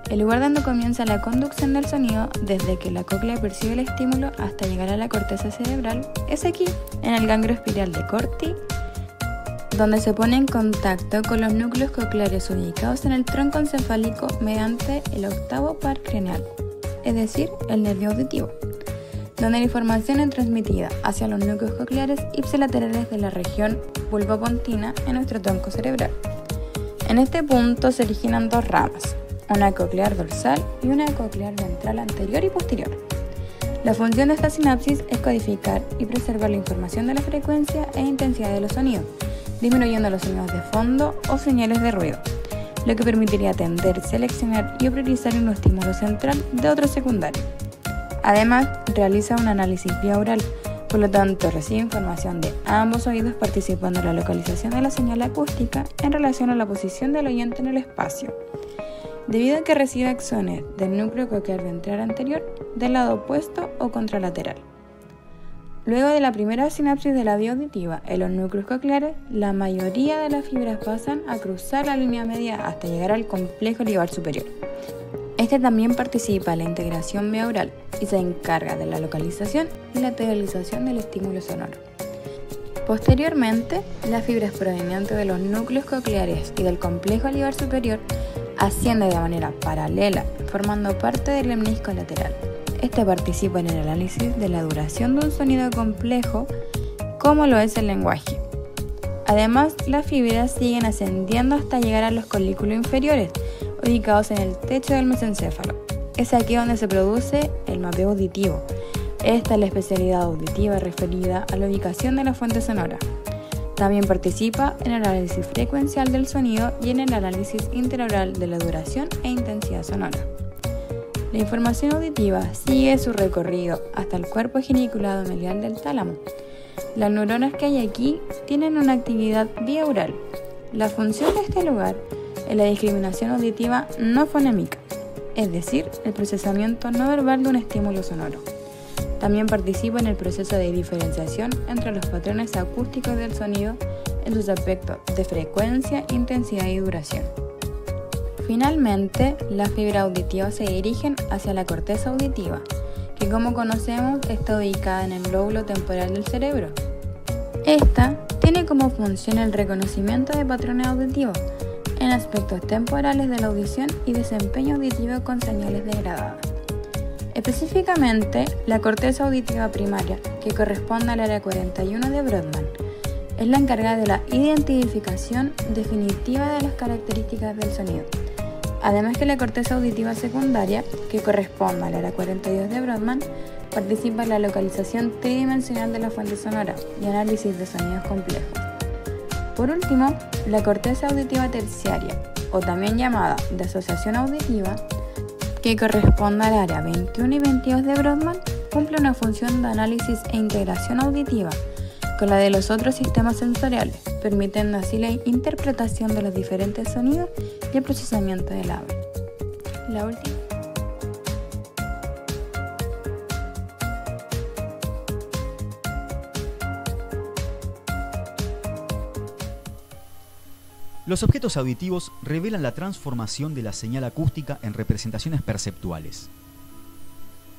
el lugar donde comienza la conducción del sonido desde que la cóclea percibe el estímulo hasta llegar a la corteza cerebral es aquí, en el ganglio espiral de Corti, donde se pone en contacto con los núcleos cocleares ubicados en el tronco encefálico mediante el octavo par craneal, es decir, el nervio auditivo, donde la información es transmitida hacia los núcleos cocleares ipsilaterales de la región pulpopontina en nuestro tronco cerebral. En este punto se originan dos ramas, una coclear dorsal y una coclear ventral anterior y posterior. La función de esta sinapsis es codificar y preservar la información de la frecuencia e intensidad de los sonidos, disminuyendo los sonidos de fondo o señales de ruido, lo que permitiría atender, seleccionar y priorizar un estímulo central de otro secundario. Además, realiza un análisis biaural, por lo tanto recibe información de ambos oídos participando en la localización de la señal acústica en relación a la posición del oyente en el espacio, debido a que recibe axones del núcleo coclear ventral anterior del lado opuesto o contralateral. Luego de la primera sinapsis de la vía auditiva en los núcleos cocleares, la mayoría de las fibras pasan a cruzar la línea media hasta llegar al complejo olivar superior. Este también participa en la integración biaural y se encarga de la localización y la lateralización del estímulo sonoro. Posteriormente, las fibras provenientes de los núcleos cocleares y del complejo olivar superior ascienden de manera paralela, formando parte del lemnisco lateral. Este participa en el análisis de la duración de un sonido complejo, como lo es el lenguaje. Además, las fibras siguen ascendiendo hasta llegar a los colículos inferiores, ubicados en el techo del mesencéfalo. Es aquí donde se produce el mapeo auditivo. Esta es la especialidad auditiva referida a la ubicación de la fuente sonora. También participa en el análisis frecuencial del sonido y en el análisis interoral de la duración e intensidad sonora. La información auditiva sigue su recorrido hasta el cuerpo geniculado medial del tálamo. Las neuronas que hay aquí tienen una actividad biaural. La función de este lugar es la discriminación auditiva no fonémica, es decir, el procesamiento no verbal de un estímulo sonoro. También participa en el proceso de diferenciación entre los patrones acústicos del sonido en sus aspectos de frecuencia, intensidad y duración. Finalmente, las fibras auditivas se dirigen hacia la corteza auditiva, que como conocemos está ubicada en el lóbulo temporal del cerebro. Esta tiene como función el reconocimiento de patrones auditivos en aspectos temporales de la audición y desempeño auditivo con señales degradadas. Específicamente, la corteza auditiva primaria, que corresponde al área 41 de Brodmann, es la encargada de la identificación definitiva de las características del sonido. Además que la corteza auditiva secundaria, que corresponde al área 42 de Brodmann, participa en la localización tridimensional de la fuente sonora y análisis de sonidos complejos. Por último, la corteza auditiva terciaria, o también llamada de asociación auditiva, que corresponde al área 21 y 22 de Brodmann, cumple una función de análisis e integración auditiva con la de los otros sistemas sensoriales, permitiendo así la interpretación de los diferentes sonidos y el procesamiento del habla. La última. Los objetos auditivos revelan la transformación de la señal acústica en representaciones perceptuales.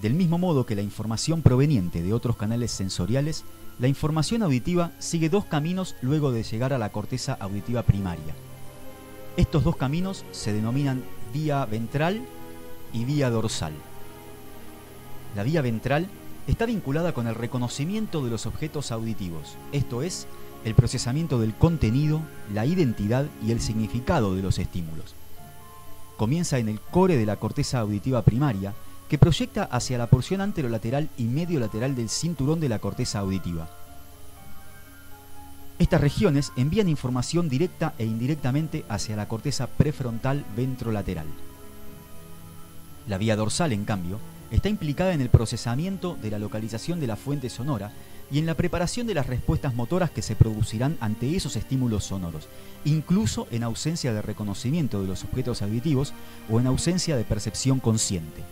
Del mismo modo que la información proveniente de otros canales sensoriales, la información auditiva sigue dos caminos luego de llegar a la corteza auditiva primaria. Estos dos caminos se denominan vía ventral y vía dorsal. La vía ventral está vinculada con el reconocimiento de los objetos auditivos, esto es, el procesamiento del contenido, la identidad y el significado de los estímulos. Comienza en el core de la corteza auditiva primaria, que proyecta hacia la porción anterolateral y mediolateral del cinturón de la corteza auditiva. Estas regiones envían información directa e indirectamente hacia la corteza prefrontal ventrolateral. La vía dorsal, en cambio, está implicada en el procesamiento de la localización de la fuente sonora y en la preparación de las respuestas motoras que se producirán ante esos estímulos sonoros, incluso en ausencia de reconocimiento de los objetos auditivos o en ausencia de percepción consciente.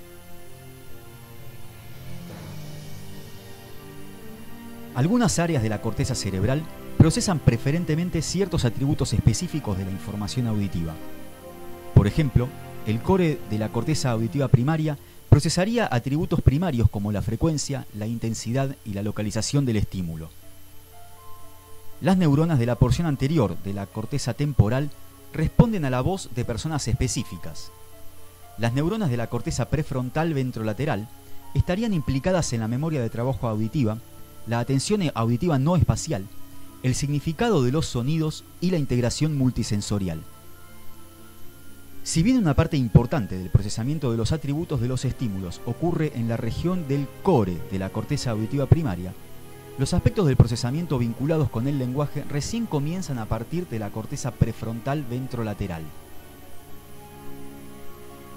Algunas áreas de la corteza cerebral procesan preferentemente ciertos atributos específicos de la información auditiva. Por ejemplo, el core de la corteza auditiva primaria procesaría atributos primarios como la frecuencia, la intensidad y la localización del estímulo. Las neuronas de la porción anterior de la corteza temporal responden a la voz de personas específicas. Las neuronas de la corteza prefrontal ventrolateral estarían implicadas en la memoria de trabajo auditiva, la atención auditiva no espacial, el significado de los sonidos y la integración multisensorial. Si bien una parte importante del procesamiento de los atributos de los estímulos ocurre en la región del core de la corteza auditiva primaria, los aspectos del procesamiento vinculados con el lenguaje recién comienzan a partir de la corteza prefrontal ventrolateral.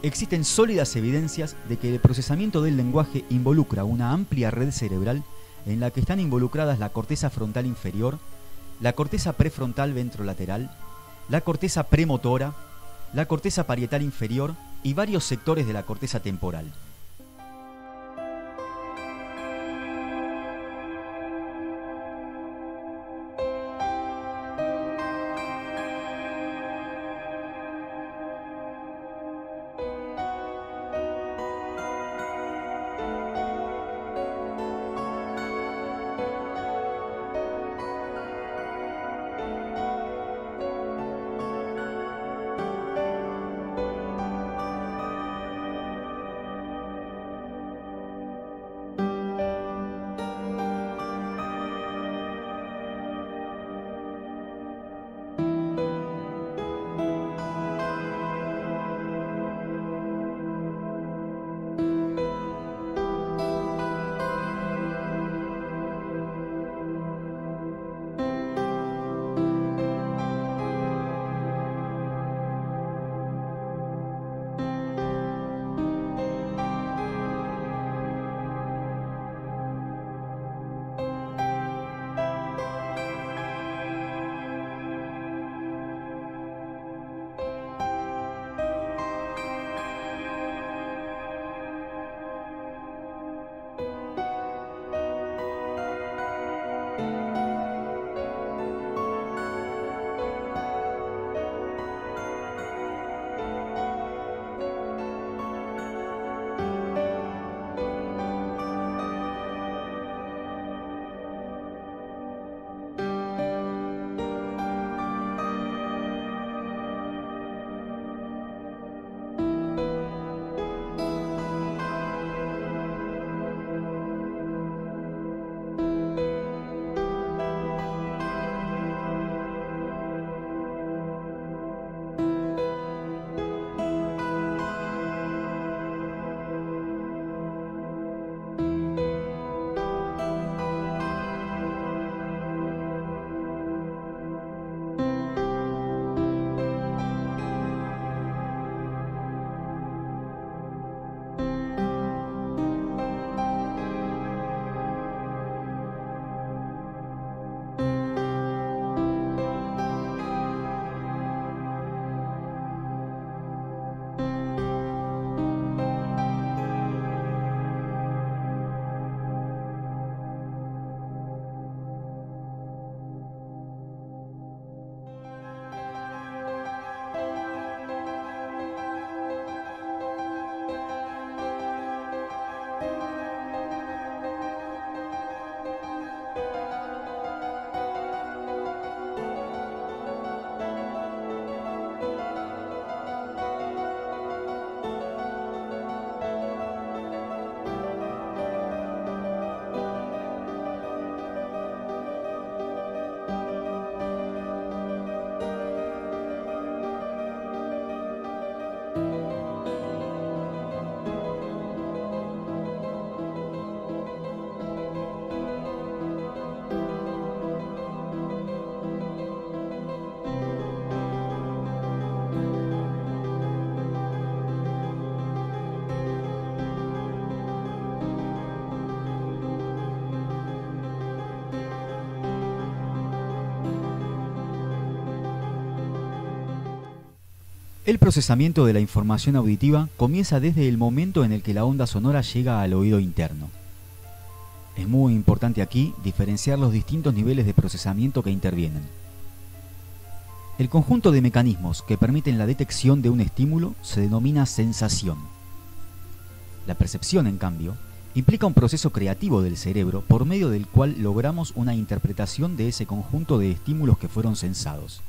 Existen sólidas evidencias de que el procesamiento del lenguaje involucra una amplia red cerebral en la que están involucradas la corteza frontal inferior, la corteza prefrontal ventrolateral, la corteza premotora, la corteza parietal inferior y varios sectores de la corteza temporal. El procesamiento de la información auditiva comienza desde el momento en el que la onda sonora llega al oído interno. Es muy importante aquí diferenciar los distintos niveles de procesamiento que intervienen. El conjunto de mecanismos que permiten la detección de un estímulo se denomina sensación. La percepción, en cambio, implica un proceso creativo del cerebro por medio del cual logramos una interpretación de ese conjunto de estímulos que fueron sensados.